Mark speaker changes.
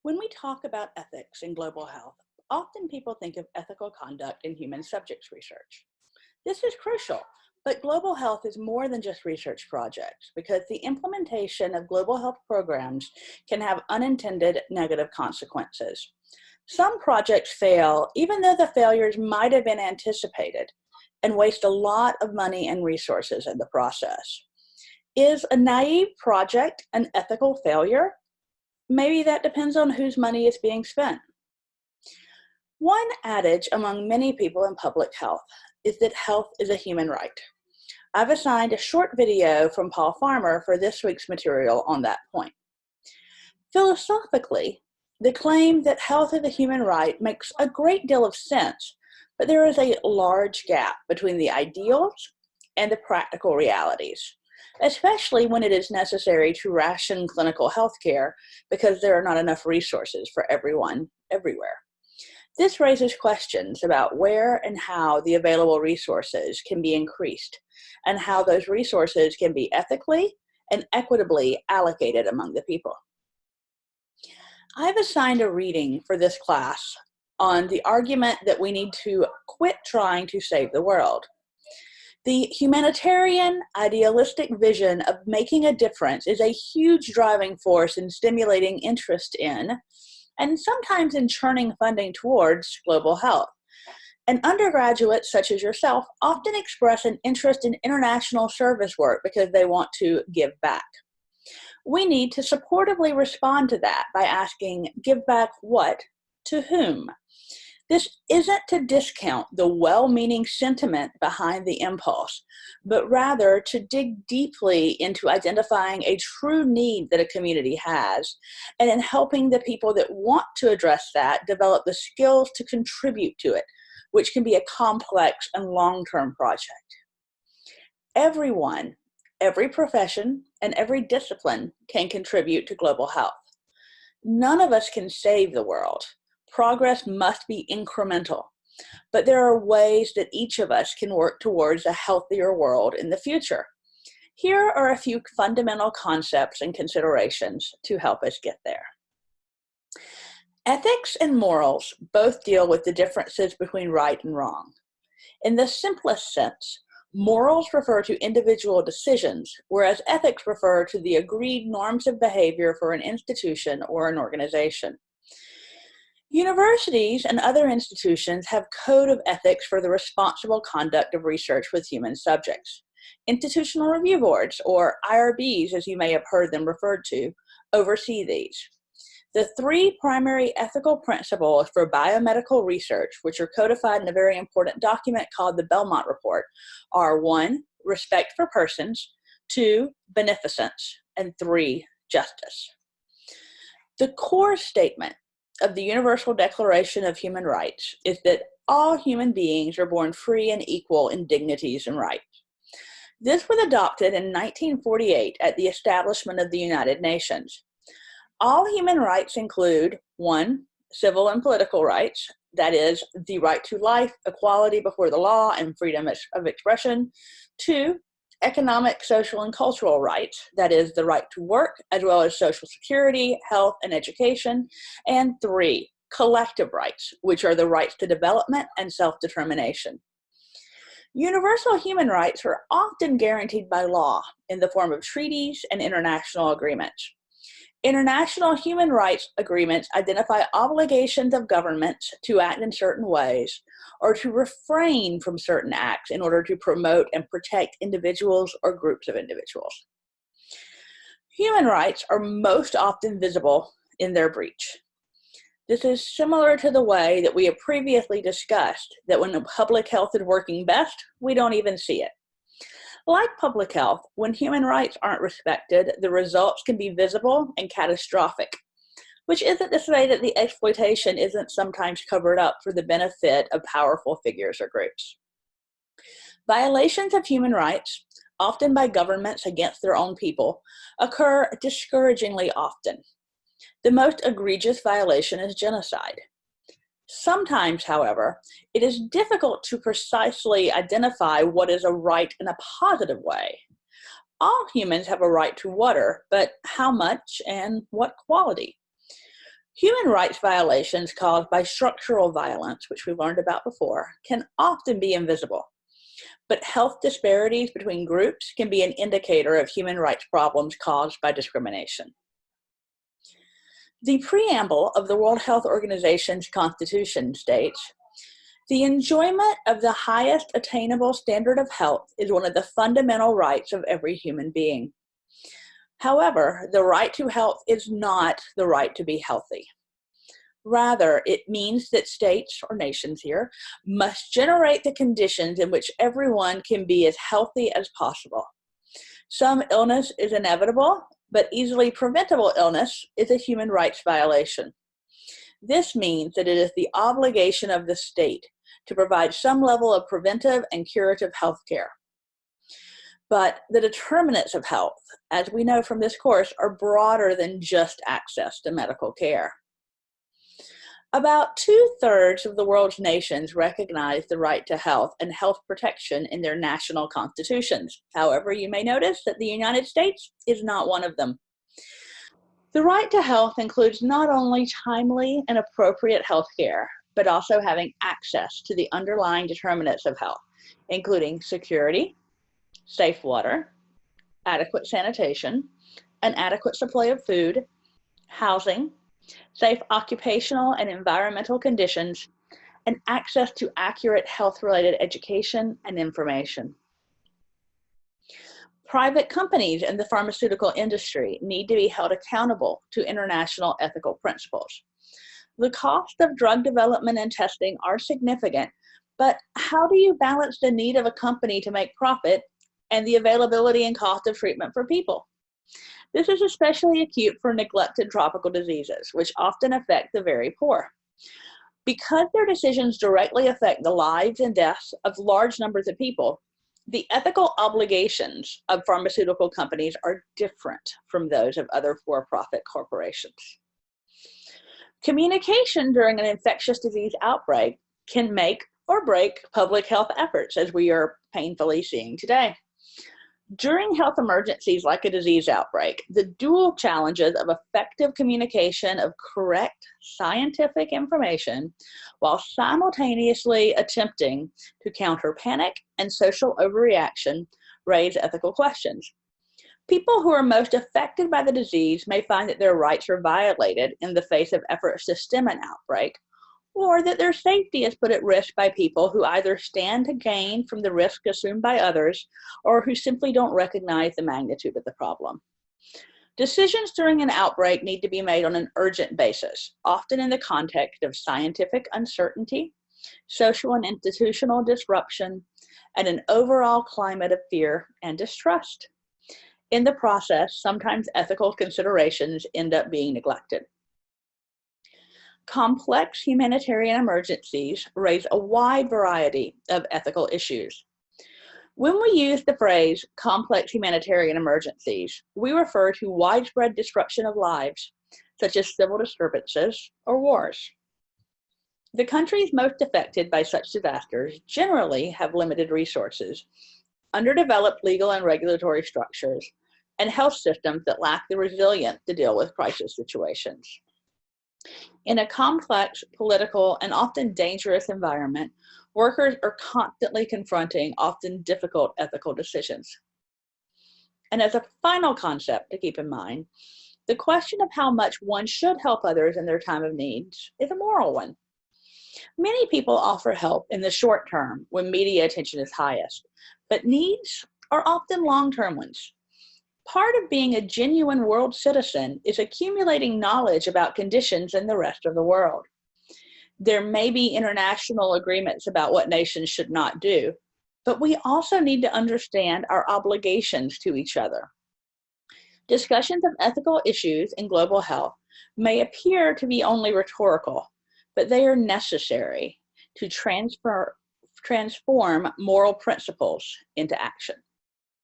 Speaker 1: When we talk about ethics in global health, often people think of ethical conduct in human subjects research. This is crucial, but global health is more than just research projects because the implementation of global health programs can have unintended negative consequences. Some projects fail even though the failures might have been anticipated and waste a lot of money and resources in the process. Is a naive project an ethical failure? Maybe that depends on whose money is being spent. One adage among many people in public health is that health is a human right. I've assigned a short video from Paul Farmer for this week's material on that point. Philosophically, the claim that health is a human right makes a great deal of sense, but there is a large gap between the ideals and the practical realities, especially when it is necessary to ration clinical health care because there are not enough resources for everyone everywhere. This raises questions about where and how the available resources can be increased and how those resources can be ethically and equitably allocated among the people. I've assigned a reading for this class on the argument that we need to quit trying to save the world. The humanitarian, idealistic vision of making a difference is a huge driving force in stimulating interest in, and sometimes in churning funding towards, global health. And undergraduates such as yourself often express an interest in international service work because they want to give back. We need to supportively respond to that by asking, give back what? To whom? This isn't to discount the well-meaning sentiment behind the impulse, but rather to dig deeply into identifying a true need that a community has, and in helping the people that want to address that develop the skills to contribute to it, which can be a complex and long-term project. Everyone, every profession, and every discipline can contribute to global health. None of us can save the world. Progress must be incremental, but there are ways that each of us can work towards a healthier world in the future. Here are a few fundamental concepts and considerations to help us get there. Ethics and morals both deal with the differences between right and wrong. In the simplest sense, morals refer to individual decisions, whereas ethics refer to the agreed norms of behavior for an institution or an organization. Universities and other institutions have code of ethics for the responsible conduct of research with human subjects. Institutional review boards, or IRBs as you may have heard them referred to, oversee these. The three primary ethical principles for biomedical research, which are codified in a very important document called the Belmont Report, are 1, respect for persons, 2, beneficence, and 3, justice. The core statement of the Universal Declaration of Human Rights is that all human beings are born free and equal in dignities and rights. This was adopted in 1948 at the establishment of the United Nations. All human rights include 1, civil and political rights, that is, the right to life, equality before the law, and freedom of expression. 2, economic, social, and cultural rights, that is, the right to work, as well as social security, health, and education. And 3, collective rights, which are the rights to development and self-determination. Universal human rights are often guaranteed by law in the form of treaties and international agreements. International human rights agreements identify obligations of governments to act in certain ways or to refrain from certain acts in order to promote and protect individuals or groups of individuals. Human rights are most often visible in their breach. This is similar to the way that we have previously discussed that when public health is working best, we don't even see it. Like public health, when human rights aren't respected, the results can be visible and catastrophic, which isn't to say that the exploitation isn't sometimes covered up for the benefit of powerful figures or groups. Violations of human rights, often by governments against their own people, occur discouragingly often. The most egregious violation is genocide. Sometimes, however, it is difficult to precisely identify what is a right in a positive way. All humans have a right to water, but how much and what quality? Human rights violations caused by structural violence, which we learned about before, can often be invisible. But health disparities between groups can be an indicator of human rights problems caused by discrimination. The preamble of the World Health Organization's Constitution states, "The enjoyment of the highest attainable standard of health is one of the fundamental rights of every human being." However, the right to health is not the right to be healthy. Rather, it means that states, or nations here, must generate the conditions in which everyone can be as healthy as possible. Some illness is inevitable, but easily preventable illness is a human rights violation. This means that it is the obligation of the state to provide some level of preventive and curative health care. But the determinants of health, as we know from this course, are broader than just access to medical care. About 2/3 of the world's nations recognize the right to health and health protection in their national constitutions. However, you may notice that the United States is not one of them. The right to health includes not only timely and appropriate health care, but also having access to the underlying determinants of health, including security, safe water, adequate sanitation, an adequate supply of food, housing, safe occupational and environmental conditions, and access to accurate health-related education and information. Private companies in the pharmaceutical industry need to be held accountable to international ethical principles. The cost of drug development and testing are significant, but how do you balance the need of a company to make profit and the availability and cost of treatment for people? This is especially acute for neglected tropical diseases, which often affect the very poor. Because their decisions directly affect the lives and deaths of large numbers of people, the ethical obligations of pharmaceutical companies are different from those of other for-profit corporations. Communication during an infectious disease outbreak can make or break public health efforts, as we are painfully seeing today. During health emergencies like a disease outbreak, the dual challenges of effective communication of correct scientific information while simultaneously attempting to counter panic and social overreaction raise ethical questions. People who are most affected by the disease may find that their rights are violated in the face of efforts to stem an outbreak, or that their safety is put at risk by people who either stand to gain from the risk assumed by others or who simply don't recognize the magnitude of the problem. Decisions during an outbreak need to be made on an urgent basis, often in the context of scientific uncertainty, social and institutional disruption, and an overall climate of fear and distrust. In the process, sometimes ethical considerations end up being neglected. Complex humanitarian emergencies raise a wide variety of ethical issues. When we use the phrase complex humanitarian emergencies, we refer to widespread disruption of lives, such as civil disturbances or wars. The countries most affected by such disasters generally have limited resources, underdeveloped legal and regulatory structures, and health systems that lack the resilience to deal with crisis situations. In a complex, political, and often dangerous environment, workers are constantly confronting often difficult ethical decisions. And as a final concept to keep in mind, the question of how much one should help others in their time of need is a moral one. Many people offer help in the short term when media attention is highest, but needs are often long-term ones. Part of being a genuine world citizen is accumulating knowledge about conditions in the rest of the world. There may be international agreements about what nations should not do, but we also need to understand our obligations to each other. Discussions of ethical issues in global health may appear to be only rhetorical, but they are necessary to transform moral principles into action.